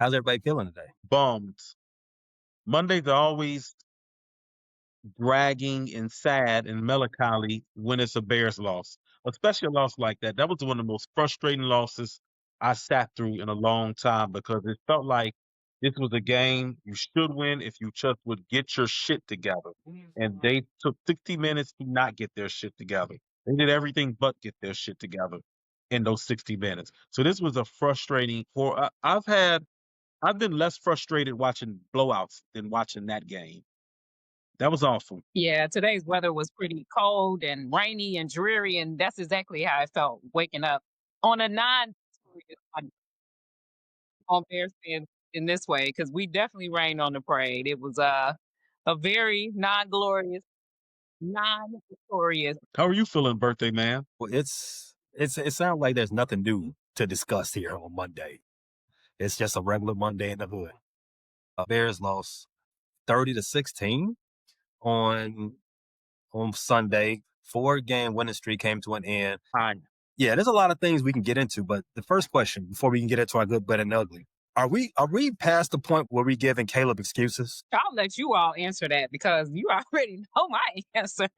How's everybody feeling today? Bummed. Mondays are always dragging and sad and melancholy when it's a Bears loss, especially a loss like that. That was one of the most frustrating losses I sat through in a long time because it felt like this was a game you should win if you just would get your shit together. And they took 60 minutes to not get their shit together. They did everything but get their shit together in those 60 minutes. So this was a frustrating for I've been less frustrated watching blowouts than watching that game. That was awful. Yeah, today's weather was pretty cold and rainy and dreary, and that's exactly how I felt waking up on a on Bears fans in this way because we definitely rained on the parade. It was a very non-glorious, non-victorious. How are you feeling, birthday man? Well, it sounds like there's nothing new to discuss here on Monday. It's just a regular Monday in the hood. Bears lost 30-16 on Sunday. 4-game winning streak came to an end. Fine. Yeah, there's a lot of things we can get into, but the first question before we can get into our good, bad, and ugly, are we past the point where we giving Caleb excuses? I'll let you all answer that because you already know my answer.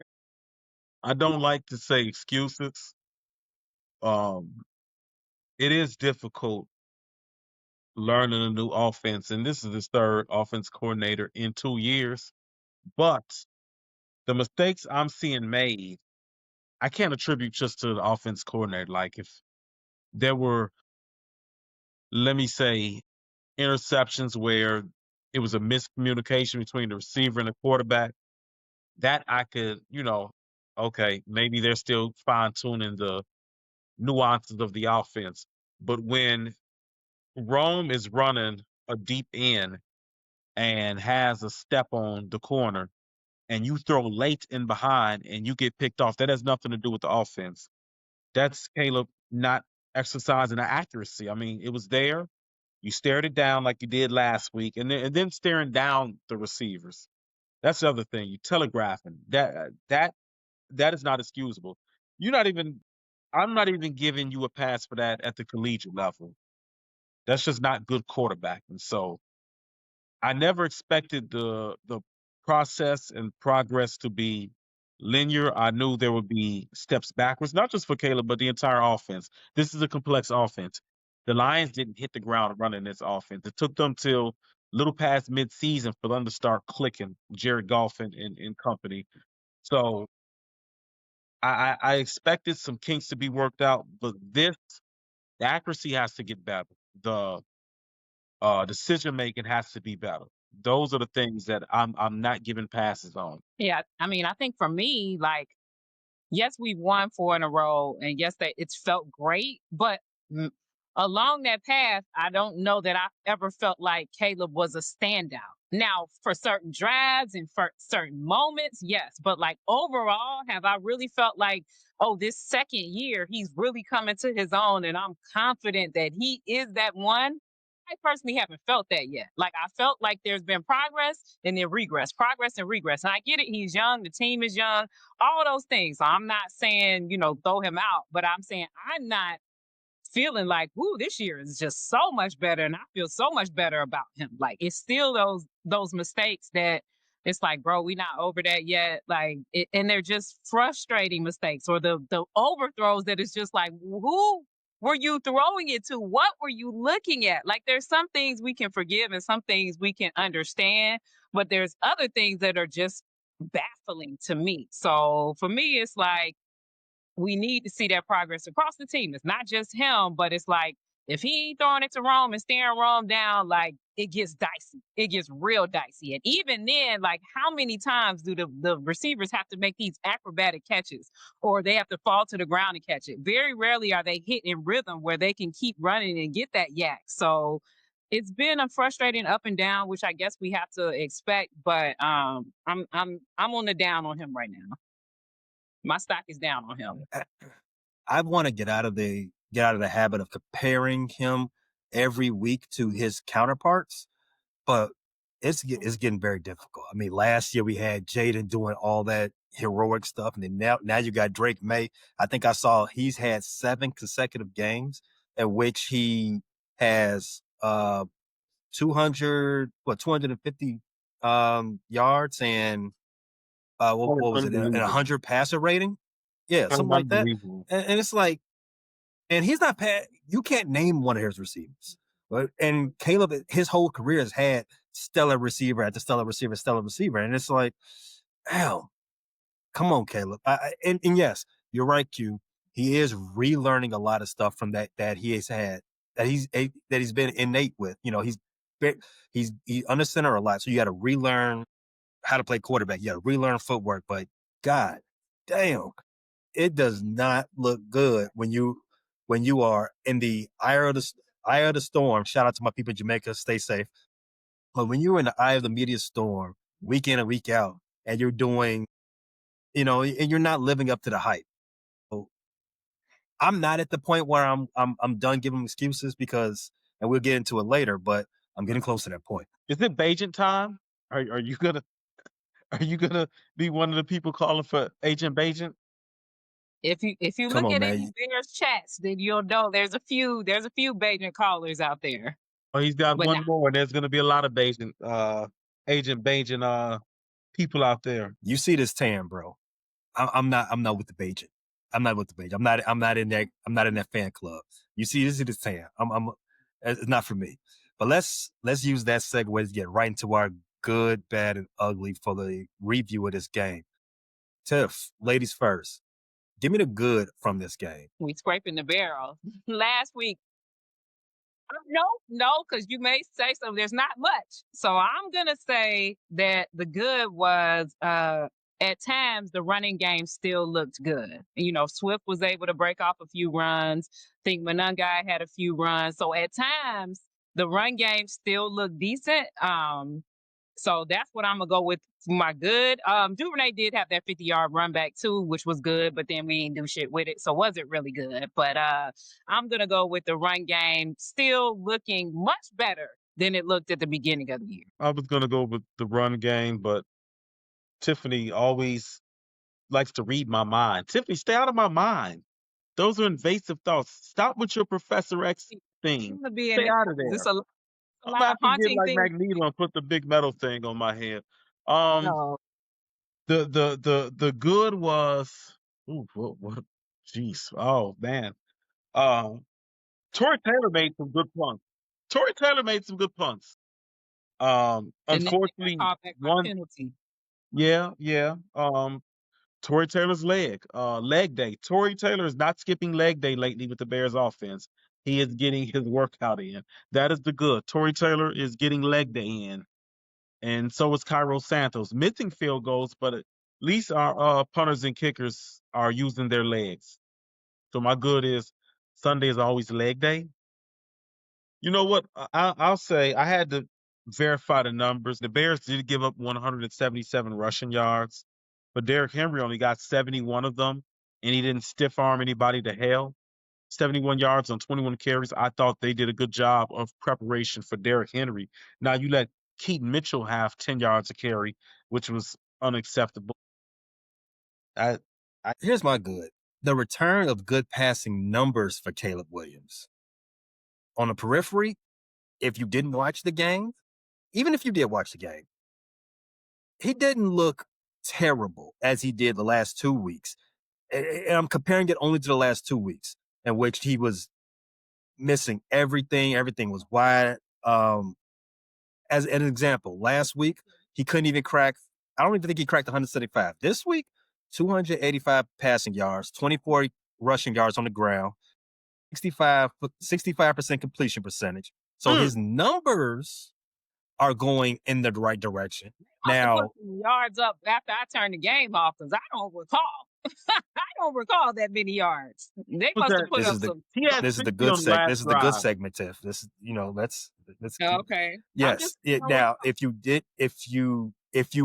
I don't like to say excuses. Um, it is difficult learning a new offense, and this is his third offense coordinator in 2 years. But the mistakes I'm seeing made, I can't attribute just to the offense coordinator. Like if there were, let me say, interceptions where it was a miscommunication between the receiver and the quarterback, that I could, okay, maybe they're still fine tuning the nuances of the offense. But when Rome is running a deep end and has a step on the corner and you throw late in behind and you get picked off, that has nothing to do with the offense. That's Caleb not exercising the accuracy. I mean, it was there. You stared it down like you did last week, and then staring down the receivers. That's the other thing. You telegraphing that is not excusable. You're not even. I'm not even giving you a pass for that at the collegiate level. That's just not good quarterbacking. So I never expected the process and progress to be linear. I knew there would be steps backwards, not just for Caleb, but the entire offense. This is a complex offense. The Lions didn't hit the ground running this offense. It took them till little past midseason for them to start clicking, Jared Goff and company. So I expected some kinks to be worked out, but the accuracy has to get better. The decision making has to be better. Those are the things that I'm not giving passes on. Yeah, I mean, I think for me, like, yes, we've won 4 in a row, and yes, that it's felt great. But along that path, I don't know that I've ever felt like Caleb was a standout. Now, for certain drives and for certain moments, yes. But like overall, have I really felt like, oh, this second year, he's really coming to his own, and I'm confident that he is that one? I personally haven't felt that yet. Like I felt like there's been progress and then regress, progress and regress. And I get it, he's young, the team is young, all those things. So I'm not saying, throw him out, but I'm saying I'm not feeling like, whoo, this year is just so much better. And I feel so much better about him. Like it's still those mistakes that it's like, bro, we not over that yet. Like and they're just frustrating mistakes or the overthrows that it's just like, who were you throwing it to? What were you looking at? Like there's some things we can forgive and some things we can understand, but there's other things that are just baffling to me. So for me, it's like we need to see that progress across the team. It's not just him, but it's like if he ain't throwing it to Rome and staring Rome down, like it gets dicey. It gets real dicey. And even then, like how many times do the receivers have to make these acrobatic catches or they have to fall to the ground and catch it? Very rarely are they hit in rhythm where they can keep running and get that yak. So it's been a frustrating up and down, which I guess we have to expect. But I'm on the down on him right now. My stock is down on him. I want to get out of the habit of comparing him every week to his counterparts, but it's getting very difficult. I mean, last year we had Jaden doing all that heroic stuff, and then now you got Drake May. I think I saw he's had 7 consecutive games in which he has 250 yards and what was it? And 100 passer rating? Yeah, something like that. Unbelievable. And it's like, and he's not you can't name one of his receivers. But and Caleb, his whole career has had stellar receiver after stellar receiver, stellar receiver. And it's like, hell, come on, Caleb. And yes, you're right, Q. He is relearning a lot of stuff from that he has had, that he's been innate with. You know, he's under center a lot. So you got to relearn how to play quarterback. You got to relearn footwork. But God damn, it does not look good when you are in the eye of the storm. Shout out to my people in Jamaica. Stay safe. But when you're in the eye of the media storm, week in and week out, and you're doing, and you're not living up to the hype. So I'm not at the point where I'm done giving excuses and we'll get into it later, but I'm getting close to that point. Is it Bajent time? Are you gonna be one of the people calling for Agent Bajent? If you Come look on, at man. any Bears chats, then you'll know there's a few Bajent callers out there. Oh, he's got But one more. There's gonna be a lot of Agent Bajent people out there. You see this tan, bro. I'm not with the Bajent. I'm not with the Bajent. I'm not in that fan club. You see this tan. It's not for me. But let's use that segue to get right into our good, bad, and ugly for the review of this game. Tiff, ladies first. Give me the good from this game. we scraping the barrel. Last week, no, because you may say something. There's not much. So I'm going to say that the good was at times the running game still looked good. Swift was able to break off a few runs. I think Monangai had a few runs. So at times the run game still looked decent. So that's what I'm gonna go with for my good. Duvernay did have that 50-yard run back too, which was good, but then we didn't do shit with it. So was it really good? But I'm gonna go with the run game still looking much better than it looked at the beginning of the year. I was gonna go with the run game, but Tiffany always likes to read my mind. Tiffany, stay out of my mind. Those are invasive thoughts. Stop with your Professor X thing. Stay out of there. I'm about to get like Magneto and put the big metal thing on my head. No. The good was, ooh, what? Jeez, oh man. Torrey Taylor made some good punts. Unfortunately, one penalty. Yeah. Torrey Taylor's leg day. Torrey Taylor is not skipping leg day lately with the Bears offense. He is getting his workout in. That is the good. Torrey Taylor is getting leg day in. And so is Cairo Santos. Missing field goals, but at least our punters and kickers are using their legs. So my good is Sunday is always leg day. You know what? I'll say I had to verify the numbers. The Bears did give up 177 rushing yards, but Derrick Henry only got 71 of them, and he didn't stiff arm anybody to hell. 71 yards on 21 carries. I thought they did a good job of preparation for Derrick Henry. Now you let Keaton Mitchell have 10 yards a carry, which was unacceptable. Here's my good. The return of good passing numbers for Caleb Williams. On the periphery, if you didn't watch the game, even if you did watch the game, he didn't look terrible as he did the last 2 weeks. And I'm comparing it only to the last 2 weeks in which he was missing everything. Everything was wide. As an example, last week, he couldn't even crack, I don't even think he cracked 175. This week, 285 passing yards, 24 rushing yards on the ground, 65% completion percentage. So his numbers are going in the right direction. Now, yards up after I turned the game off because I don't recall. I don't recall that many yards. They must have put up some. This is the good segment. This is the good segment, Tiff. This, let's okay. Yes. Now, if you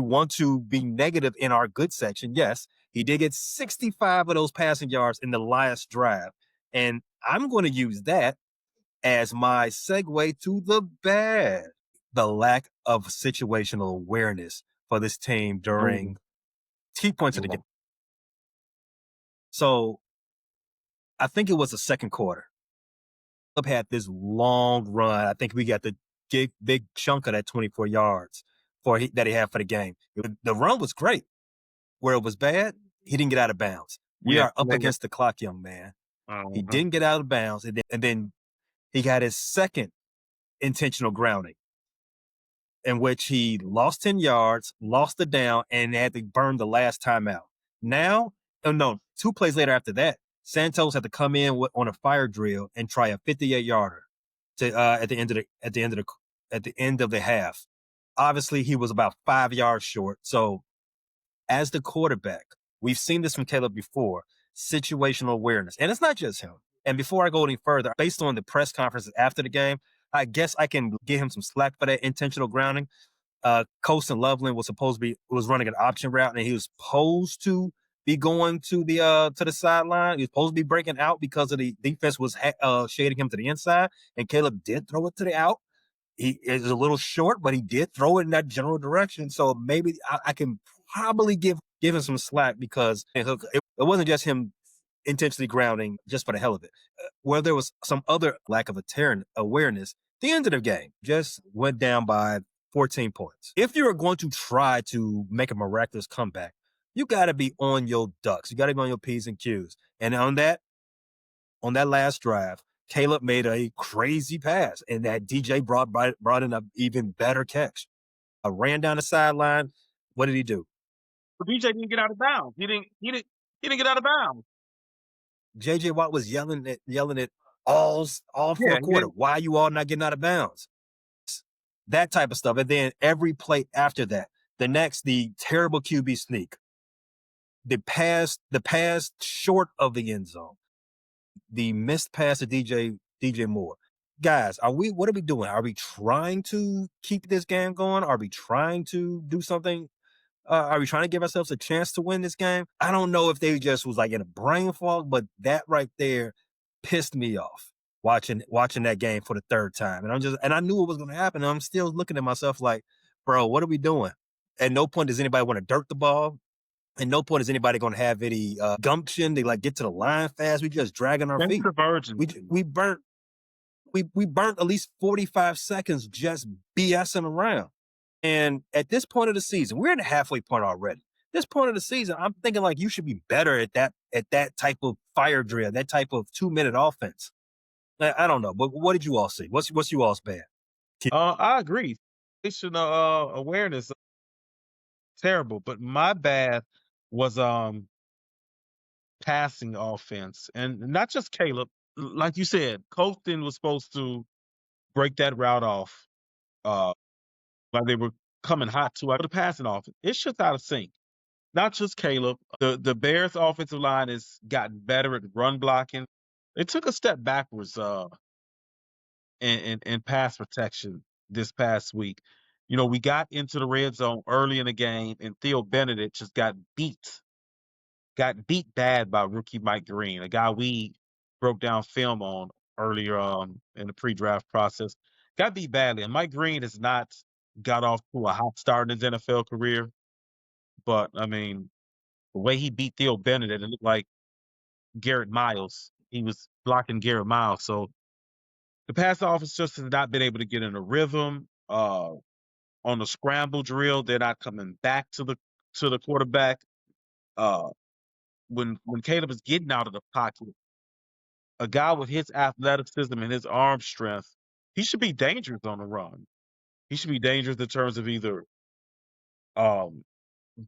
want to be negative in our good section, yes, he did get 65 of those passing yards in the last drive, and I'm going to use that as my segue to the bad. The lack of situational awareness for this team during key points of the game. So I think it was the second quarter. Club had this long run. I think we got the big chunk of that 24 yards that he had for the game. The run was great. Where it was bad, he didn't get out of bounds. We are up against the clock, young man. He didn't get out of bounds, and then he got his second intentional grounding, in which he lost 10 yards, lost the down, and had to burn the last timeout. Now, 2 plays later after that, Santos had to come in on a fire drill and try a 58-yarder at the end of the half. Obviously, he was about 5 yards short. So, as the quarterback, we've seen this from Caleb before: situational awareness, and it's not just him. And before I go any further, based on the press conferences after the game, I guess I can give him some slack for that intentional grounding. Colston Loveland was running an option route, and he was supposed to be going to the sideline. He was supposed to be breaking out because of the defense was shading him to the inside, and Caleb did throw it to the out. He is a little short, but he did throw it in that general direction. So maybe I can probably give him some slack, because it wasn't just him intentionally grounding just for the hell of it. Where there was some other lack of awareness, the end of the game just went down by 14 points. If you're going to try to make a miraculous comeback, you got to be on your ducks. You got to be on your P's and Q's. And on that last drive, Caleb made a crazy pass, and that DJ brought in an even better catch. Ran down the sideline. What did he do? DJ didn't get out of bounds. He didn't get out of bounds. JJ Watt was yelling it all for a quarter. Why are you all not getting out of bounds? That type of stuff. And then every play after that, the terrible QB sneak, the pass short of the end zone, the missed pass to DJ Moore. Guys, what are we doing? Are we trying to keep this game going? Are we trying to do something? Are we trying to give ourselves a chance to win this game? I don't know if they just was like in a brain fog, but that right there pissed me off watching that game for the third time. And I knew it was going to happen. And I'm still looking at myself like, bro, what are we doing? At no point does anybody want to dirt the ball. At no point is anybody going to have any gumption to get to the line fast. We just dragging our feet. We burnt at least 45 seconds just BSing around. And at this point of the season, we're in the halfway point already. This point of the season, I'm thinking like you should be better at that type of fire drill, that type of 2-minute offense. I don't know, but what did you all see? What's you all's bad? I agree. Situational awareness, terrible. But my bad was passing offense, and not just Caleb. Like you said, Colston was supposed to break that route off. Like they were coming hot to the passing offense. It's just out of sync. Not just Caleb. The Bears offensive line has gotten better at run blocking. It took a step backwards in pass protection this past week. We got into the red zone early in the game, and Theo Benedict just got beat bad by rookie Mike Green, a guy we broke down film on earlier in the pre-draft process. Got beat badly, and Mike Green has not got off to a hot start in his NFL career. But, I mean, the way he beat Theo Benedict, it looked like Garrett Miles. He was blocking Garrett Miles. So the pass offense just has not been able to get in a rhythm. On the scramble drill, they're not coming back to the quarterback. When Caleb is getting out of the pocket, a guy with his athleticism and his arm strength, he should be dangerous on the run. He should be dangerous in terms of either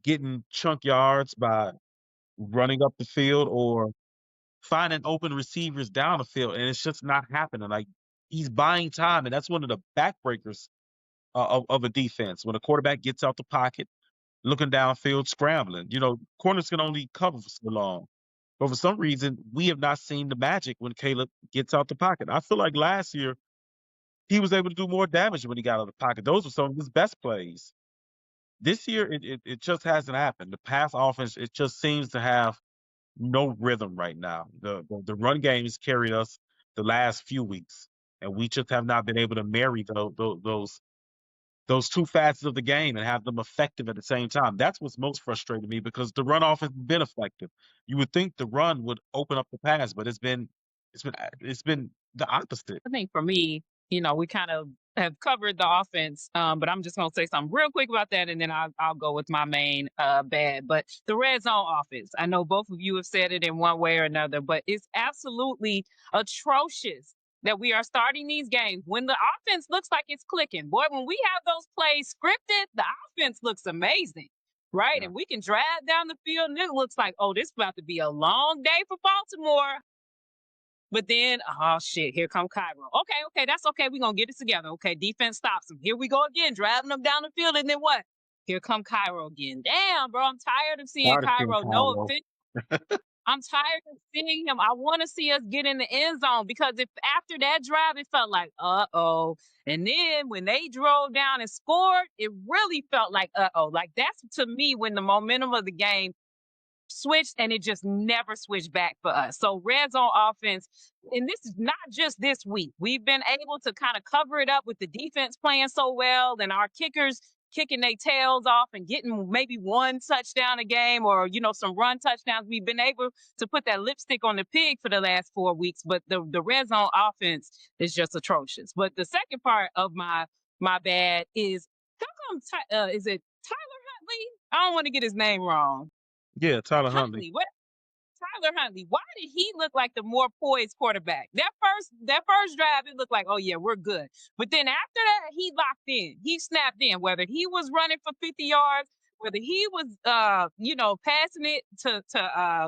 getting chunk yards by running up the field or finding open receivers down the field, and it's just not happening. Like, he's buying time, and that's one of the backbreakers of a defense. When a quarterback gets out the pocket, looking downfield, scrambling, corners can only cover for so long. But for some reason, we have not seen the magic when Caleb gets out the pocket. I feel like last year, he was able to do more damage when he got out of the pocket. Those were some of his best plays. This year, it just hasn't happened. The pass offense, it just seems to have no rhythm right now. The run game has carried us the last few weeks, and we just have not been able to marry those two facets of the game and have them effective at the same time. That's what's most frustrating me, because the run offense has been effective. You would think the run would open up the pass, but it's been the opposite. I think for me, we kind of have covered the offense, but I'm just going to say something real quick about that, and then I'll go with my main bad. But the red zone offense, I know both of you have said it in one way or another, but it's absolutely atrocious that we are starting these games when the offense looks like it's clicking. Boy, when we have those plays scripted, the offense looks amazing, right? Yeah. And we can drive down the field, and it looks like, oh, this is about to be a long day for Baltimore. But then, oh shit, here come Cairo. Okay, that's okay. We're gonna get it together. Okay, defense stops him. Here we go again, driving them down the field, and then what? Here come Cairo again. Damn, bro, I'm tired of seeing Tired of seeing Cairo. No Cairo. offense. I'm tired of seeing him. I want to see us get in the end zone because if after that drive, it felt like, uh-oh. And then when they drove down and scored, it really felt like, uh-oh. Like that's to me when the momentum of the game switched and it just never switched back for us. So red zone offense, and this is not just this week. We've been able to kind of cover it up with the defense playing so well and our kickers kicking their tails off and getting maybe one touchdown a game or, some run touchdowns. We've been able to put that lipstick on the pig for the last 4 weeks, but the red zone offense is just atrocious. But the second part of my bad is how come is it Tyler Huntley? I don't want to get his name wrong. Yeah, Tyler Huntley. Huntley, what? Tyler Huntley. Why did he look like the more poised quarterback? That first drive, it looked like, oh yeah, we're good. But then after that, he locked in. He snapped in. Whether he was running for 50 yards, whether he was, passing it to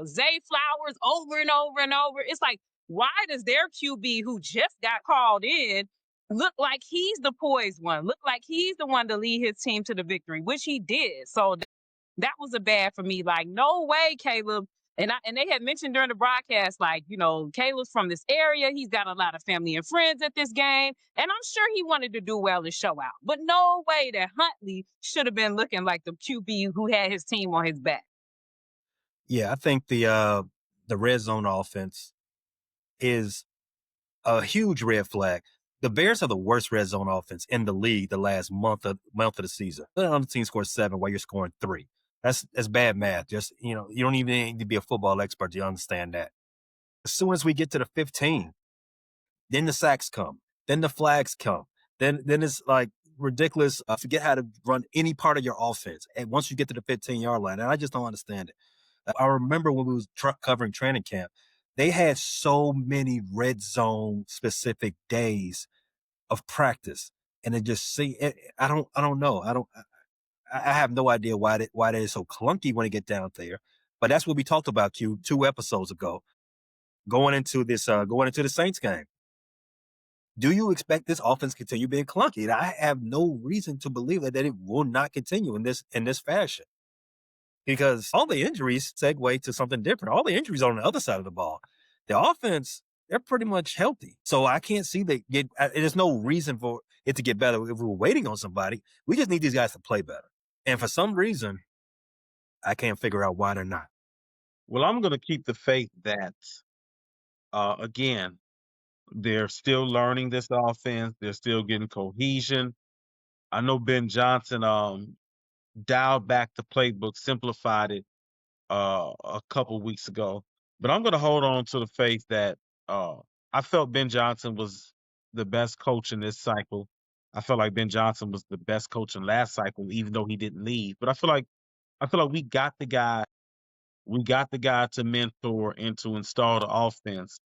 Zay Flowers over and over and over. It's like, why does their QB who just got called in look like he's the poised one? Look like he's the one to lead his team to the victory, which he did. So that was a bad for me. Like, no way, Caleb. And they had mentioned during the broadcast, like, Caleb's from this area. He's got a lot of family and friends at this game. And I'm sure he wanted to do well and show out. But no way that Huntley should have been looking like the QB who had his team on his back. Yeah, I think the red zone offense is a huge red flag. The Bears are the worst red zone offense in the league the last month of the season. The other team scores 7 while you're scoring 3. That's bad math. Just, you don't even need to be a football expert to understand that. As soon as we get to the 15, then the sacks come, then the flags come, then it's like ridiculous. Forget how to run any part of your offense. And once you get to the 15-yard line, and I just don't understand it. I remember when we was covering training camp, they had so many red zone specific days of practice, and it just I don't know. I have no idea why that is so clunky when it get down there. But that's what we talked about, Q, 2 episodes ago, going into the Saints game. Do you expect this offense to continue being clunky? And I have no reason to believe that it will not continue in this fashion. Because all the injuries segue to something different. All the injuries are on the other side of the ball. The offense, they're pretty much healthy. So I can't see there's no reason for it to get better if we were waiting on somebody. We just need these guys to play better. And for some reason, I can't figure out why they're not. Well, I'm going to keep the faith that, again, they're still learning this offense. They're still getting cohesion. I know Ben Johnson dialed back the playbook, simplified it a couple weeks ago. But I'm going to hold on to the faith that I felt Ben Johnson was the best coach in this cycle. I felt like Ben Johnson was the best coach in last cycle, even though he didn't leave. But I feel like we got the guy. We got the guy to mentor and to install the offense.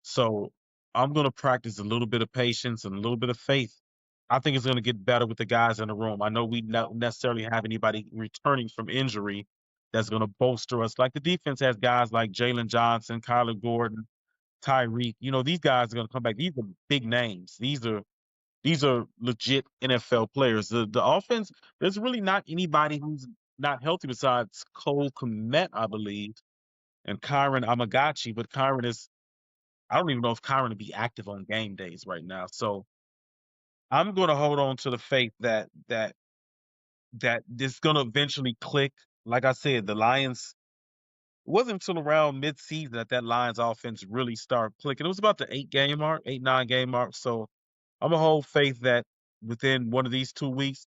So I'm going to practice a little bit of patience and a little bit of faith. I think it's going to get better with the guys in the room. I know we don't necessarily have anybody returning from injury that's going to bolster us. Like the defense has guys like Jalen Johnson, Kyler Gordon, Tyreek. These guys are going to come back. These are big names. These are legit NFL players. The offense, there's really not anybody who's not healthy besides Cole Kmet, I believe, and Kyron Amagachi. But I don't even know if Kyron would be active on game days right now. So I'm going to hold on to the faith that this going to eventually click. Like I said, the Lions, it wasn't until around mid-season that Lions offense really started clicking. It was about the 9 game mark. So I'm going to hold faith that within one of these 2 weeks,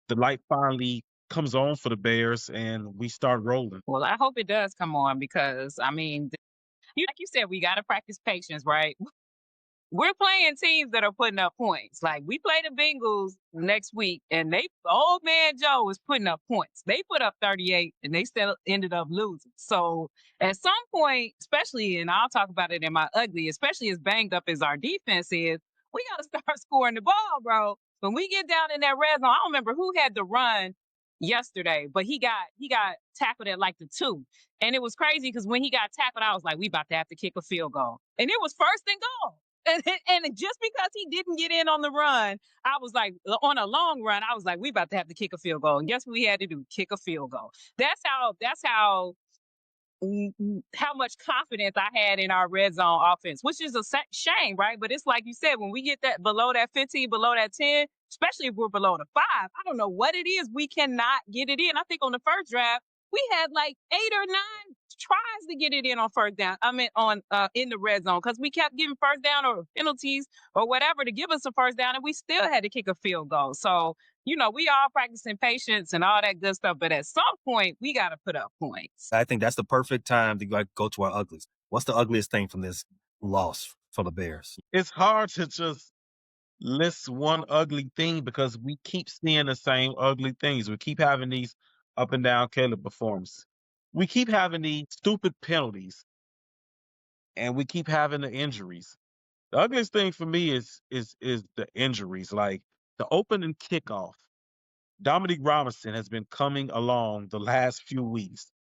the light finally comes on for the Bears and we start rolling. Well, I hope it does come on because, like you said, we got to practice patience, right? we're playing teams that are putting up points. Like we play the Bengals next week, and old man Joe was putting up points. They put up 38, and they still ended up losing. So at some point, especially, and I'll talk about it in my ugly, especially as banged up as our defense is, we got to start scoring the ball, bro. When we get down in that red zone, I don't remember who had the run yesterday, but he got tackled at like the 2. And it was crazy because when he got tackled, I was like, we about to have to kick a field goal. And it was first and goal. And just because he didn't get in on the run, I was like, on a long run, I was like, we about to have to kick a field goal. And guess what we had to do? Kick a field goal. That's how much confidence I had in our red zone offense, which is a shame, right? But it's like you said, when we get that below that 15, below that 10, especially if we're below the 5, I don't know what it is. We cannot get it in. I think on the first drive, we had like 8 or 9 tries to get it in on first down. I mean, on in the red zone, because we kept giving first down or penalties or whatever to give us a first down, and we still had to kick a field goal. So, we all practicing patience and all that good stuff, but at some point, we got to put up points. I think that's the perfect time to go to our uglies. What's the ugliest thing from this loss for the Bears? It's hard to just list one ugly thing because we keep seeing the same ugly things. We keep having these up and down Caleb performances. We keep having these stupid penalties, and we keep having the injuries. The ugliest thing for me is the injuries. Like the opening kickoff, Dominique Robinson has been coming along the last few weeks.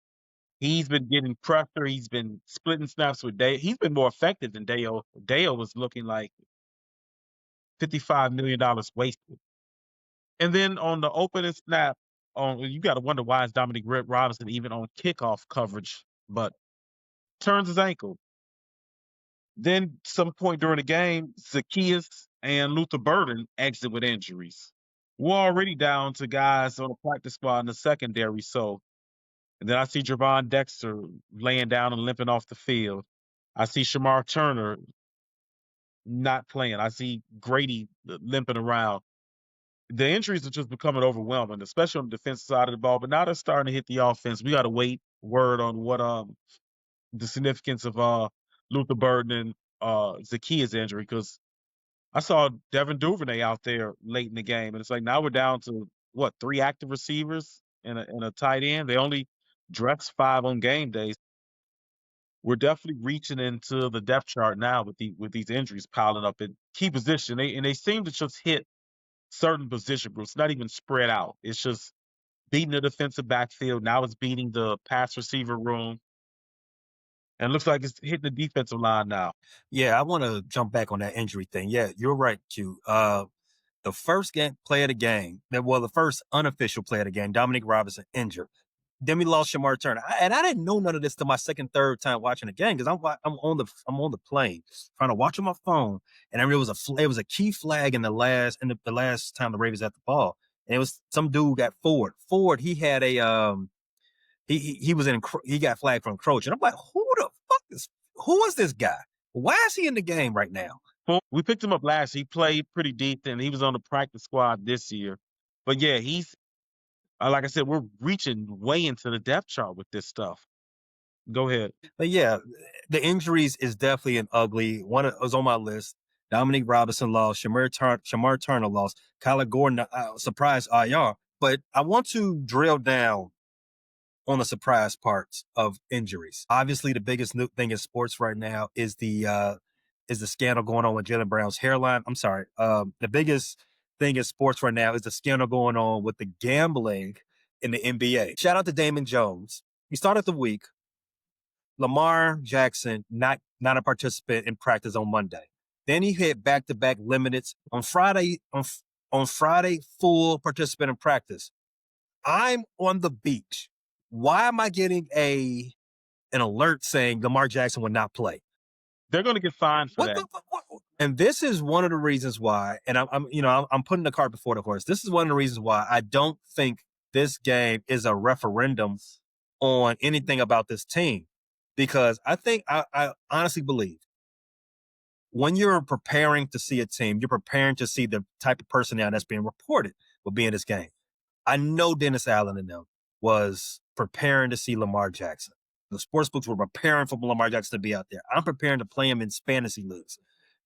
He's been getting pressure. He's been splitting snaps with Dale. He's been more effective than Dale. Dale was looking like $55 million wasted. And then on the opening snap, you got to wonder why is Dominic Robinson even on kickoff coverage, but turns his ankle. Then some point during the game, Zacchaeus and Luther Burden exit with injuries. We're already down to guys on the practice squad in the secondary. And then I see Javon Dexter laying down and limping off the field. I see Shamar Turner not playing. I see Grady limping around. The injuries are just becoming overwhelming, especially on the defensive side of the ball. But now they're starting to hit the offense. We got to wait word on what the significance of Luther Burden and Zacchaeus' injury, because I saw Devin Duvernay out there late in the game, and it's like now we're down to 3 active receivers and a tight end. They only dress 5 on game days. We're definitely reaching into the depth chart now with these injuries piling up in key position. They seem to just hit certain position groups, not even spread out. It's just beating the defensive backfield. Now it's beating the pass receiver room. And it looks like it's hitting the defensive line now. Yeah, I want to jump back on that injury thing. Yeah, you're right, Q. The first play of the game, the first unofficial play of the game, Dominic Robinson injured. Then we lost Shamar Turner, and I didn't know none of this till my third time watching the game because I'm on the plane trying to watch on my phone, and I realized it was a key flag in the last time the Ravens had the ball, and it was some dude got Ford. Ford, he had a he got flagged for encroaching. I'm like, who is this guy? Why is he in the game right now? We picked him up last. He played pretty decent. He was on the practice squad this year, but yeah, he's. Like I said, we're reaching way into the depth chart with this stuff. Go ahead. But yeah, the injuries is definitely an ugly one. Was on my list. Dominique Robinson lost. Shamar Turner lost. Kyler Gordon surprised IR. But I want to drill down on the surprise parts of injuries. Obviously, the biggest thing in sports right now is the scandal going on with Jaylen Brown's hairline. I'm sorry. The biggest thing in sports right now is the scandal going on with the gambling in the NBA. Shout out to Damon Jones. He started the week. Lamar Jackson, not a participant in practice on Monday. Then he hit back-to-back limiteds on Friday. On Friday, full participant in practice. I'm on the beach. Why am I getting an alert saying Lamar Jackson will not play? They're going to get fined for that. And this is one of the reasons why, and I'm putting the cart before the horse. This is one of the reasons why I don't think this game is a referendum on anything about this team, because I honestly believe when you're preparing to see a team, you're preparing to see the type of personnel that's being reported will be in this game. I know Dennis Allen and them was preparing to see Lamar Jackson. The sportsbooks were preparing for Lamar Jackson to be out there. I'm preparing to play him in fantasy leagues.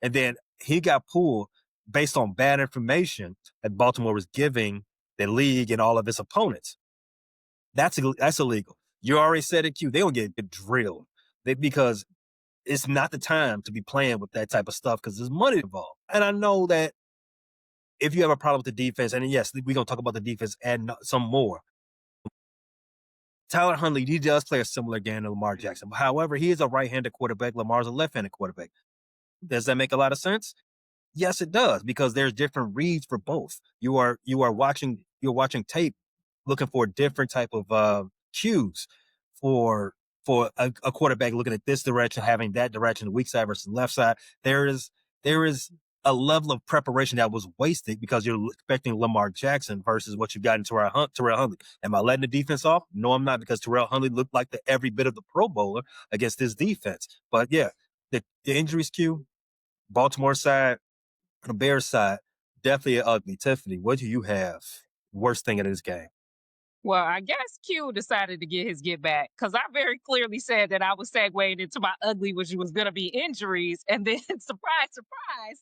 And then he got pulled based on bad information that Baltimore was giving the league and all of its opponents. That's illegal. You already said it, Q. They will get drilled because it's not the time to be playing with that type of stuff because there's money involved. And I know that if you have a problem with the defense, and yes, we're going to talk about the defense and some more. Tyler Huntley, he does play a similar game to Lamar Jackson. However, he is a right-handed quarterback. Lamar's a left-handed quarterback. Does that make a lot of sense? Yes, it does, because there's different reads for both. You're watching tape, looking for a different type of cues for a quarterback looking at this direction, having that direction, the weak side versus left side. There is a level of preparation that was wasted because you're expecting Lamar Jackson versus what you got in Terrell Huntley. Am I letting the defense off? No, I'm not, because Terrell Huntley looked like every bit of the Pro Bowler against this defense. But yeah, the injuries, Q, Baltimore side, the Bears side, definitely an ugly. Tiffany, what do you have worst thing in this game? Well, I guess Q decided to get his get back, because I very clearly said that I was segueing into my ugly, which was going to be injuries. And then, surprise, surprise,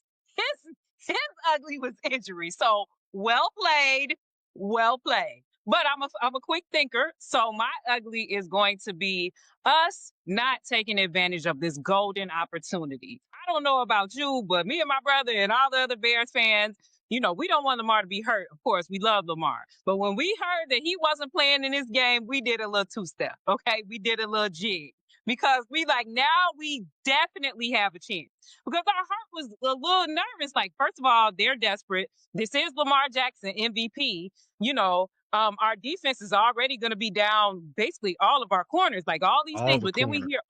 his ugly was injury. So well played, well played. But I'm a quick thinker. So my ugly is going to be us not taking advantage of this golden opportunity. I don't know about you, but me and my brother and all the other Bears fans, we don't want Lamar to be hurt. Of course, we love Lamar. But when we heard that he wasn't playing in this game, we did a little two-step, okay? We did a little jig. Because now we definitely have a chance. Because our heart was a little nervous. First of all, they're desperate. This is Lamar Jackson, MVP. Our defense is already going to be down basically all of our corners, all these things. But then we hear,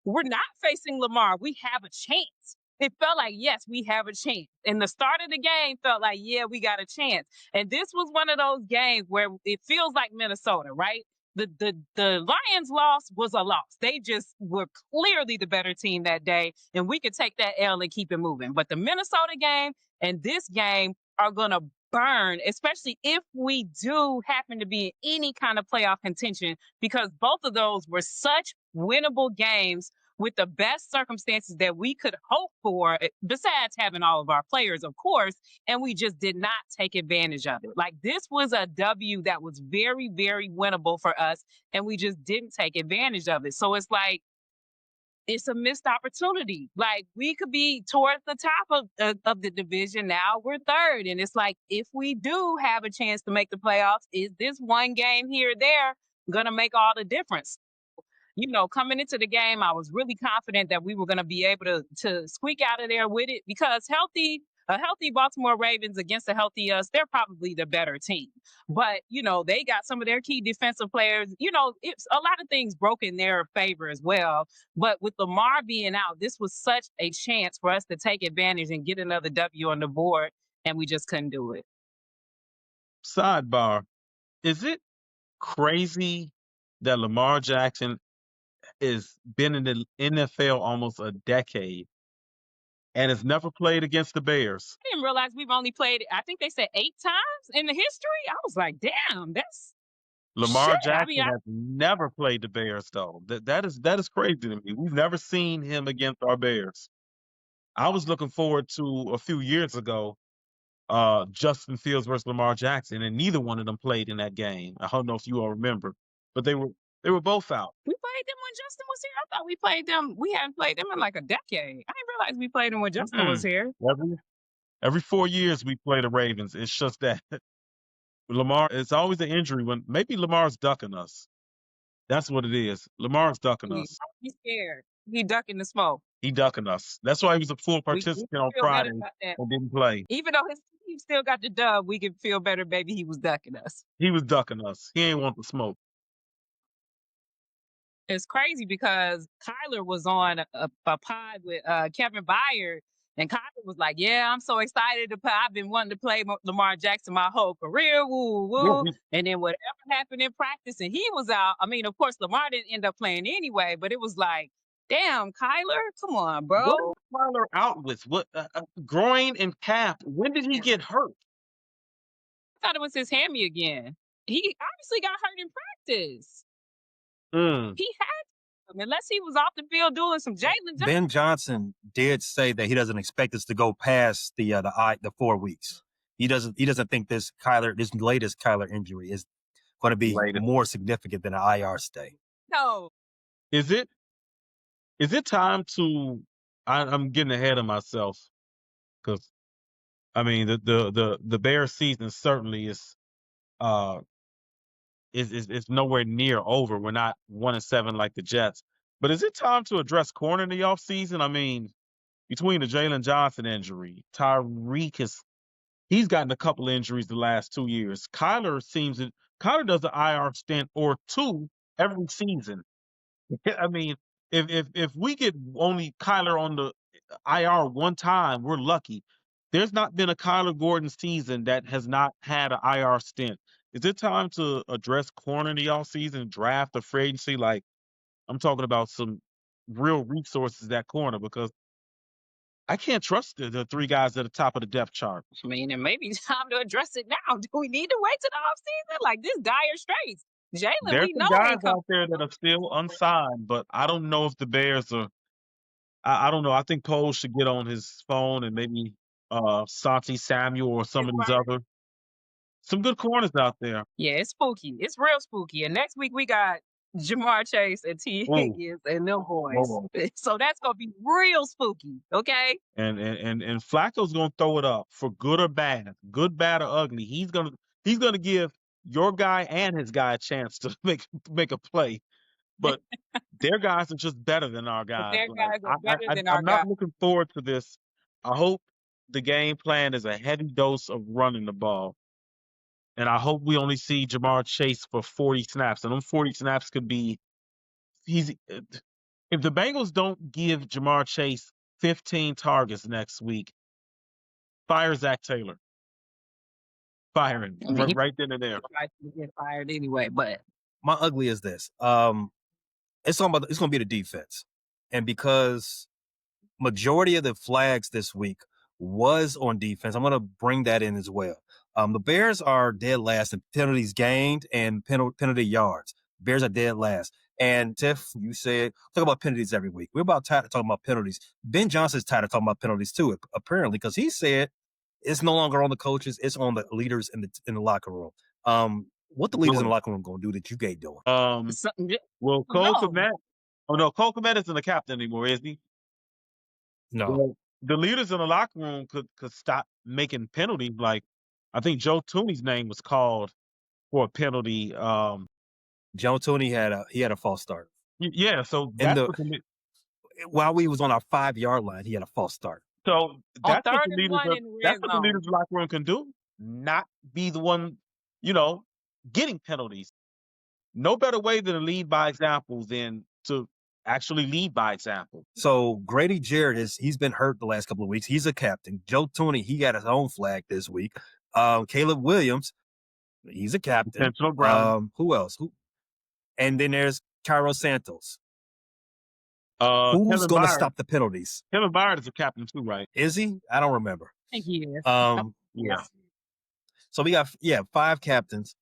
we're not facing Lamar. We have a chance. It felt like, yes, we have a chance. And the start of the game felt like, yeah, we got a chance. And this was one of those games where it feels like Minnesota, right? The Lions loss was a loss. They just were clearly the better team that day, and we could take that L and keep it moving. But the Minnesota game and this game are going to burn, especially if we do happen to be in any kind of playoff contention, because both of those were such winnable games with the best circumstances that we could hope for, besides having all of our players, of course, and we just did not take advantage of it. This was a W that was very, very winnable for us, and we just didn't take advantage of it. So it's a missed opportunity. We could be towards the top of the division now. We're third. And it's if we do have a chance to make the playoffs, is this one game here or there going to make all the difference? Coming into the game, I was really confident that we were going to be able to squeak out of there with it, because a healthy Baltimore Ravens against a healthy us, they're probably the better team. But, they got some of their key defensive players. It's a lot of things broke in their favor as well. But with Lamar being out, this was such a chance for us to take advantage and get another W on the board, and we just couldn't do it. Sidebar: is it crazy that Lamar Jackson has been in the NFL almost a decade and has never played against the Bears? I didn't realize we've only played, I think they said 8 times in the history. I was like, damn, that's Lamar shit. Jackson has never played the Bears, though. That is crazy to me. We've never seen him against our Bears. I was looking forward to a few years ago, Justin Fields versus Lamar Jackson, and neither one of them played in that game. I don't know if you all remember, but they were both out. We played them when Justin was here. I thought we played them. We hadn't played them in like a decade. I didn't realize we played them when Justin was here. Every 4 years we play the Ravens. It's just that Lamar, it's always an injury when maybe Lamar's ducking us. That's what it is. Lamar's ducking us. He's scared. He ducking the smoke. He ducking us. That's why he was a full participant on Friday and didn't play. Even though his team still got the dub, we can feel better, baby. He was ducking us. He was ducking us. He ain't want the smoke. It's crazy because Kyler was on a pod with Kevin Byard, and Kyler was like, yeah, I'm so excited to play. I've been wanting to play Lamar Jackson my whole career. Woo, woo. Yeah. And then whatever happened in practice, and he was out. I mean, of course, Lamar didn't end up playing anyway, but it was like, damn, Kyler, come on, bro. What is Kyler out with? What groin and calf? When did he get hurt? I thought it was his hammy again. He obviously got hurt in practice. He had unless he was off the field doing some Jalen. Ben Johnson did say that he doesn't expect us to go past the 4 weeks. He doesn't think this latest Kyler injury is going to be Latest. more significant than an IR stay. No. Is it time to? I'm getting ahead of myself because I mean the Bears season certainly is nowhere near over. We're not 1-7 like the Jets. But is it time to address corner in the offseason? I mean, between the Jalen Johnson injury, he's gotten a couple injuries the last 2 years. Kyler does an IR stint or two every season. I mean, if we get only Kyler on the IR one time, we're lucky. There's not been a Kyler Gordon season that has not had an IR stint. Is it time to address corner in the offseason, draft a free agency? Like, I'm talking about some real resources at corner because I can't trust the three guys at the top of the depth chart. I mean, it may be time to address it now. Do we need to wait to the offseason? Like this dire straits. Jalen, There's we some know guys ain't coming. out there that are still unsigned, but I don't know if the Bears are. I don't know. I think Cole should get on his phone and maybe Santi Samuel or some of these other some good corners out there. Yeah, it's spooky. It's real spooky. And next week we got Jamar Chase and T. Ooh. Higgins and them boys. Whoa. So that's gonna be real spooky. Okay. And Flacco's gonna throw it up for good or bad, good, bad, or ugly. He's gonna give your guy and his guy a chance to make a play. But their guys are just better than our guys. Their guys are better than our I'm guys. not looking forward to this. I hope the game plan is a heavy dose of running the ball. And I hope we only see Jamar Chase for 40 snaps. And them 40 snaps could be if the Bengals don't give Jamar Chase 15 targets next week, fire Zach Taylor. Fire him. I mean, right then and there. He get fired anyway, but My ugly is this. It's going to be the defense. And because majority of the flags this week was on defense, I'm going to bring that in as well. The Bears are dead last in penalties gained and penalty yards. Bears are dead last. And Tiff, you said, talk about penalties every week. We're about tired of talking about penalties. Ben Johnson's tired of talking about penalties too, apparently, because he said it's no longer on the coaches, it's on the leaders in the locker room. What the leaders in the locker room going to do that you ain't doing? Well, Cole Kmet. Oh no, Cole Kmet isn't the captain anymore, is he? No. Well, the leaders in the locker room could stop making penalties. Like, I think Joe Tooney's name was called for a penalty. Joe Tooney had a false start. Yeah, so that's while we was on our 5-yard line, he had a false start. So that's what the leaders of the locker room can do. Not be the one, getting penalties. No better way than to lead by example than to actually lead by example. So Grady Jarrett he's been hurt the last couple of weeks. He's a captain. Joe Tooney, he got his own flag this week. Caleb Williams, he's a captain. Who else? And then there's Cairo Santos. Who's going to stop the penalties? Kevin Byard is a captain too, right? Is he? I don't remember. I think he is. Yeah. So we got 5 captains.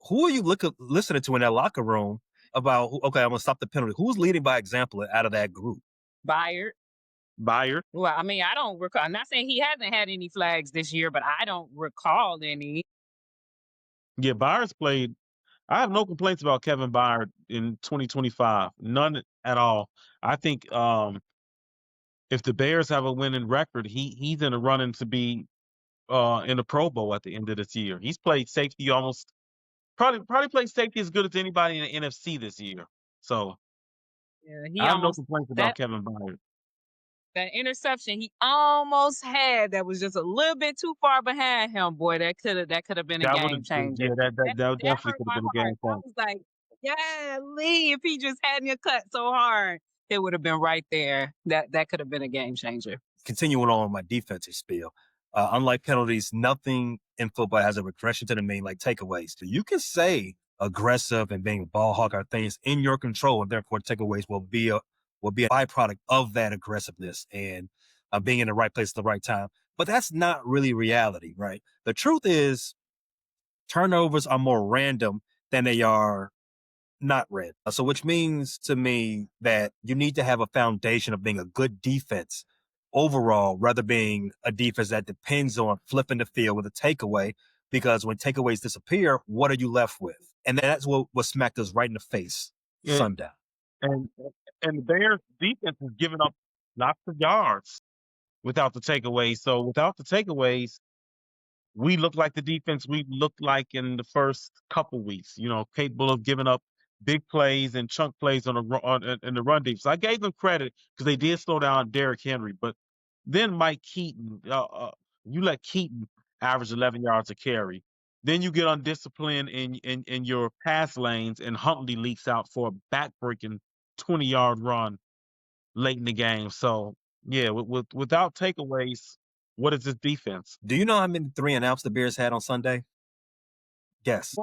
Who are you listening to in that locker room about, okay, I'm going to stop the penalty? Who's leading by example out of that group? Byard. Well, I mean, I don't recall. I'm not saying he hasn't had any flags this year, but I don't recall any. Yeah, Byard's played. I have no complaints about Kevin Byard in 2025. None at all. I think if the Bears have a winning record, he's in a running to be in the Pro Bowl at the end of this year. He's played safety probably played safety as good as anybody in the NFC this year. So I have no complaints about Kevin Byard. That interception he almost had that was just a little bit too far behind him, boy. That could have been a game changer. Yeah, that definitely could have been a game changer. I was like, yeah, Lee, if he just hadn't cut so hard, it would have been right there. That could have been a game changer. Continuing on my defensive spiel, unlike penalties, nothing in football has a regression to the mean like takeaways. So you can say aggressive and being a ball hawk are things in your control, and therefore takeaways will be a byproduct of that aggressiveness and being in the right place at the right time. But that's not really reality, right? The truth is turnovers are more random than they are not red. So which means to me that you need to have a foundation of being a good defense overall, rather being a defense that depends on flipping the field with a takeaway. Because when takeaways disappear, what are you left with? And that's what smacked us right in the face Yeah, sundown. and and the Bears defense is giving up lots of yards without the takeaways. So without the takeaways, we look like the defense we looked like in the first couple weeks. You know, capable of giving up big plays and chunk plays on in the run defense. I gave them credit because they did slow down Derrick Henry, but then Mike Keaton, you let Keaton average 11 yards a carry. Then you get undisciplined in your pass lanes, and Huntley leaks out for a backbreaking 20-yard run late in the game. So yeah, without takeaways, what is this defense? Do you know how many 3-and-outs the Bears had on Sunday? Guess.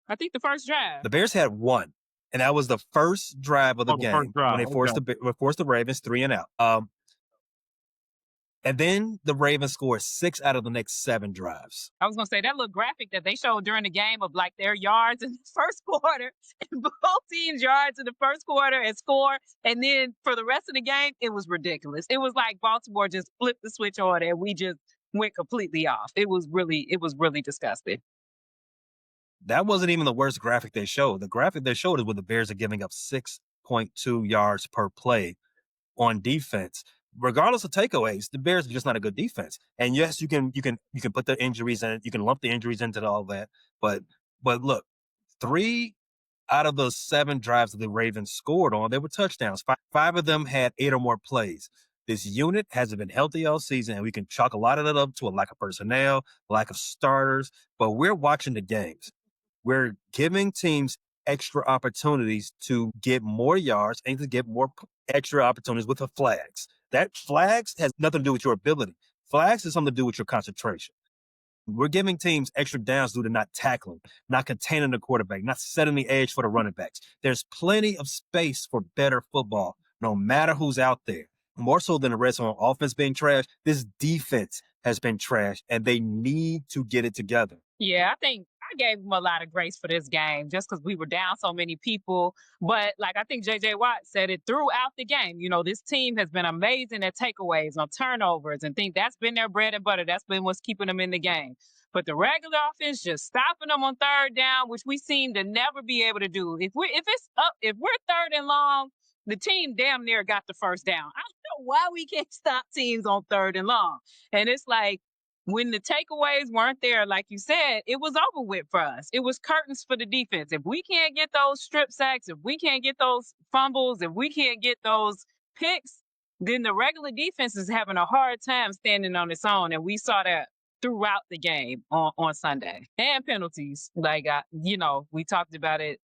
I think the first drive. The Bears had 1, and that was the first drive of the The first game drive. when they forced the Ravens 3-and-out. And then the Ravens scored 6 out of the next 7 drives. I was going to say that little graphic that they showed during the game of like their yards in the first quarter, and both teams' yards in the first quarter and score. And then for the rest of the game, it was ridiculous. It was like Baltimore just flipped the switch on and we just went completely off. It was really disgusting. That wasn't even the worst graphic they showed. The graphic they showed is where the Bears are giving up 6.2 yards per play on defense. Regardless of takeaways, the Bears are just not a good defense. And yes, you can put the injuries in, you can lump the injuries into all that. But look, 3 out of those 7 drives that the Ravens scored on, they were touchdowns. 5 of them had 8 or more plays. This unit hasn't been healthy all season, and we can chalk a lot of that up to a lack of personnel, lack of starters. But we're watching the games. We're giving teams extra opportunities to get more yards and to get more extra opportunities with the flags. That flags has nothing to do with your ability. Flags has something to do with your concentration. We're giving teams extra downs due to not tackling, not containing the quarterback, not setting the edge for the running backs. There's plenty of space for better football, no matter who's out there. More so than the red zone offense being trash, this defense has been trash, and they need to get it together. Yeah, I think I gave them a lot of grace for this game just because we were down so many people. But like I think J.J. Watt said it throughout the game. You know, this team has been amazing at takeaways, on turnovers, and think that's been their bread and butter. That's been what's keeping them in the game. But the regular offense just stopping them on third down, which we seem to never be able to do. If we're third and long, the team damn near got the first down. I don't know why we can't stop teams on third and long. And it's like, when the takeaways weren't there, like you said, it was over with for us. It was curtains for the defense. If we can't get those strip sacks, if we can't get those fumbles, if we can't get those picks, then the regular defense is having a hard time standing on its own. And we saw that throughout the game on Sunday. And penalties. Like, we talked about it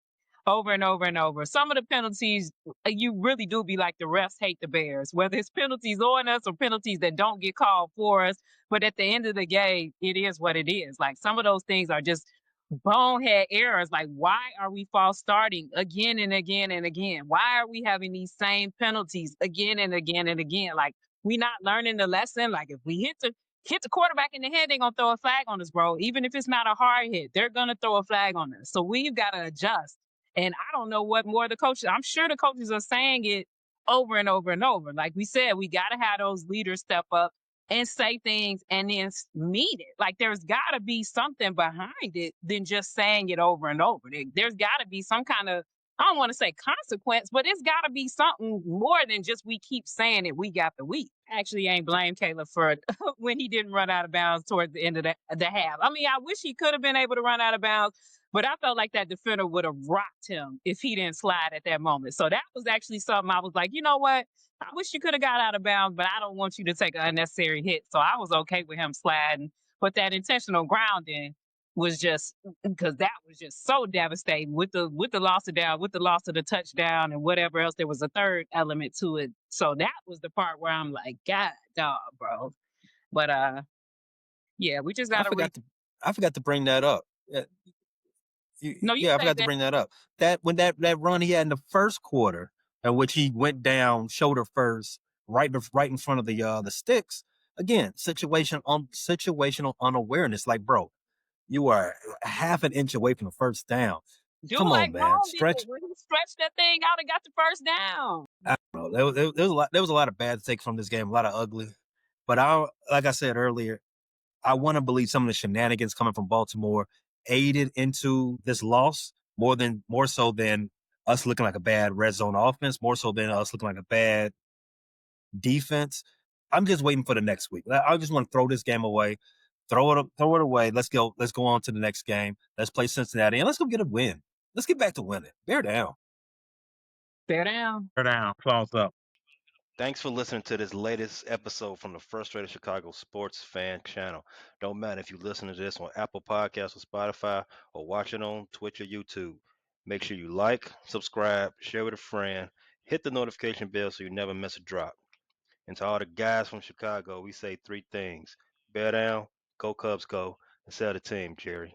over and over and over. Some of the penalties, you really do be like, the refs hate the Bears, whether it's penalties on us or penalties that don't get called for us. But at the end of the game, it is what it is. Like, some of those things are just bonehead errors. Like, why are we false starting again and again and again? Why are we having these same penalties again and again and again? Like, we not learning the lesson. Like, if we hit the quarterback in the head, they're going to throw a flag on us, bro. Even if it's not a hard hit, they're going to throw a flag on us. So we've got to adjust. And I don't know what more the coaches, I'm sure the coaches are saying it over and over and over. Like we said, we got to have those leaders step up and say things and then mean it. Like, there's got to be something behind it than just saying it over and over. There's got to be some kind of, I don't want to say consequence, but it's got to be something more than just we keep saying it week after week. Actually, ain't blame Caleb for when he didn't run out of bounds towards the end of the half. I mean, I wish he could have been able to run out of bounds, but I felt like that defender would have rocked him if he didn't slide at that moment. So that was actually something I was like, you know what? I wish you could have got out of bounds, but I don't want you to take an unnecessary hit. So I was okay with him sliding. But that intentional grounding was just, because that was just so devastating with the loss of down, with the loss of the touchdown and whatever else. There was a third element to it. So that was the part where I'm like, God, dog, bro. But yeah, we just gotta. I forgot to bring that up. I forgot to bring that up. That when that run he had in the first quarter, in which he went down shoulder first, right in front of the sticks. Again, situational unawareness. Like, bro, you are half an inch away from the first down. Do Come like on, man. Mahomes did Stretch. when he stretched that thing out and got the first down. I don't know. There was a lot of bad takes from this game, a lot of ugly. But like I said earlier, I want to believe some of the shenanigans coming from Baltimore aided into this loss more so than us looking like a bad red zone offense, more so than us looking like a bad defense. I'm just waiting for the next week. I just want to throw this game away, throw it away. Let's go on to the next game. Let's play Cincinnati and let's go get a win. Let's get back to winning. Bear down. Bear down. Bear down, claws up. Thanks for listening to this latest episode from the Frustrated Chicago Sports Fan Channel. Don't matter if you listen to this on Apple Podcasts or Spotify or watch it on Twitch or YouTube. Make sure you like, subscribe, share with a friend, hit the notification bell so you never miss a drop. And to all the guys from Chicago, we say three things. Bear down, go Cubs go, and sell the team, Jerry.